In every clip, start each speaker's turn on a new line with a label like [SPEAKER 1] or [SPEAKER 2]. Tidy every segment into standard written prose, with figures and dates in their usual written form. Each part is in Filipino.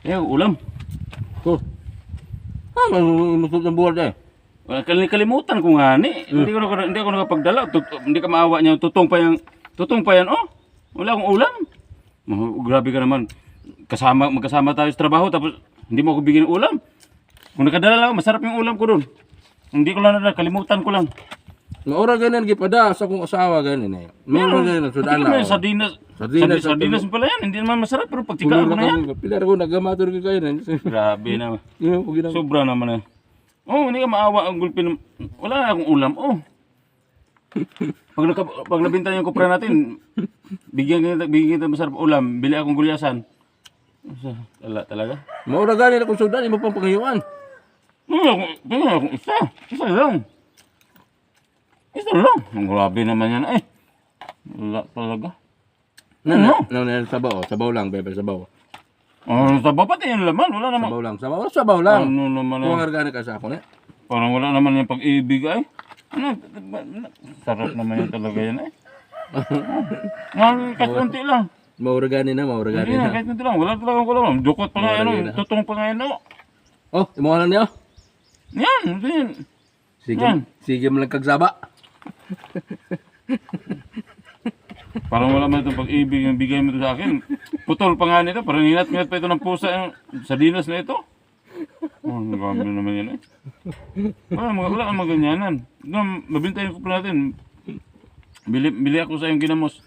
[SPEAKER 1] Eh, ulam.
[SPEAKER 2] Oh. Masuk ng buwan eh.
[SPEAKER 1] Kalimutan ko nga ni. Hindi ako nakapagdala. Hindi ka maawa niya. Tutong pa yan. Oh, wala akong ulam. Grabe ka naman. Magkasama tayo sa trabaho tapos hindi mo ako bigyan ng ulam. Kung nakadala lang, masarap yung ulam ko doon. Hindi ko lang kalimutan ko lang.
[SPEAKER 2] Maura ganyan gipada sa akong asawa ganyan eh. Maura ganyan sudan na.
[SPEAKER 1] Sardinas pala yan. Hindi naman masarap pero pagtikaan ko na yan.
[SPEAKER 2] Pilar ko nagamator ka kayo na.
[SPEAKER 1] Grabe naman. Sobra naman eh. Oh, hindi ka maawa ang gulpin. Wala akong ulam. Oh. Pag nabinta yung kupra natin, bigyan kita masarap ulam. Bili akong gulyasan. Wala talaga.
[SPEAKER 2] Maura ganyan akong sudan. Imo pang pangayuan.
[SPEAKER 1] Tingnan akong isa. Isa lang. Isa lang. Grabe naman yan eh. Wala talaga.
[SPEAKER 2] Sabaw lang, bebe, sabaw.
[SPEAKER 1] Sabaw pati yung laman. Wala naman.
[SPEAKER 2] Sabaw lang.
[SPEAKER 1] Ano naman
[SPEAKER 2] Kung hargana ka sa ako na.
[SPEAKER 1] Parang wala naman yung pag-ibig ay. Sarap naman yan talaga yan eh. Kahit konti lang.
[SPEAKER 2] Maura ganyan na.
[SPEAKER 1] Hindi na, kahit konti lang. Wala talagang kulang. Dukot pa nga yan. Tutong pa nga yan.
[SPEAKER 2] Oh, imuha na niyo.
[SPEAKER 1] Yan.
[SPEAKER 2] Sige mo lang kagsaba.
[SPEAKER 1] Parang wala man itong pag-ibig yung bigay mo ito sa akin. Putol pa nga nito. Parang hinat-hinat pa ito ng pusa yung sardinas na ito. Oh, grabe naman yan eh. Wala naman ganyanan. Mabinta yung kupla natin. Bili ako sa yung ginamos.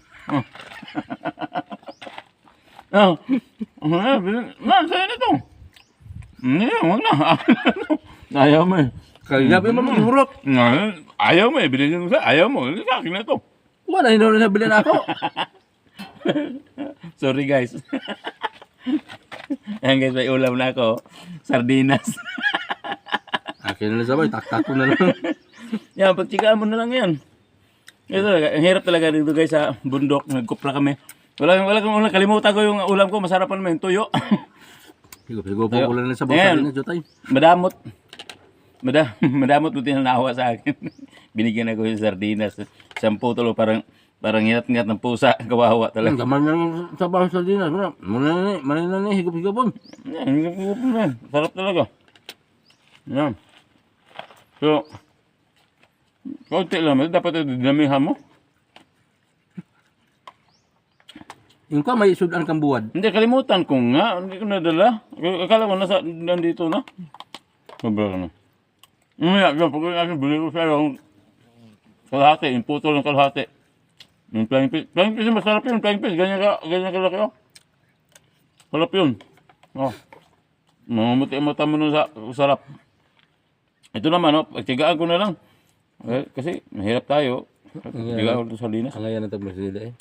[SPEAKER 1] Sa'yo nito. Hindi, wag na. Ayaw mo eh.
[SPEAKER 2] Kagapin mo mag-urok.
[SPEAKER 1] Ayaw mo eh. Bilhin ko sa ayaw mo. Sa akin na ito.
[SPEAKER 2] Wala, hindi na nabili na ako.
[SPEAKER 1] Sorry guys. Ayan guys, may ulam na ako. Sardinas.
[SPEAKER 2] Akin na sabay, taktak ko na lang.
[SPEAKER 1] Yan, pagtsikaan mo na lang yan. Ito, ang hirap talaga dito guys sa bundok. Nagkupra kami. Wala kang kalimutan ko yung ulam ko. Masarap pa naman yung tuyo.
[SPEAKER 2] Sigo po ko lang na sabaw sardinas, Jotay.
[SPEAKER 1] Madamot. Madamot buti na naawa sa akin. Binigyan ako yung sardinas. 10 tulo parang ngat-ngat ng pusa. Kawawa talaga.
[SPEAKER 2] Gaman na yung sabaw sardinas. Manay na higop-higop po.
[SPEAKER 1] Yan, higop-higop na. Sarap talaga. Yan. So, konti lang. Dapat dinamihan mo.
[SPEAKER 2] Yung ka may sudan kang buwad.
[SPEAKER 1] Hindi, kalimutan ko nga. Hindi ko nadala. Akala ko nandito na. Sobra na. Pag bili ko sa'yo yung kalahati, yung putol ng kalahati. Yung flying fish. Flying fish, masarap yun. Flying fish, ganyan kalaki oh. Sarap yun. Oh. Mamuti ang mata mo nun sa sarap. Ito naman, oh, pagtigaan ko na lang. Kasi mahirap tayo. Pagtigaan ko sa sardinas.
[SPEAKER 2] Ang ngayon na ito, Marcela eh.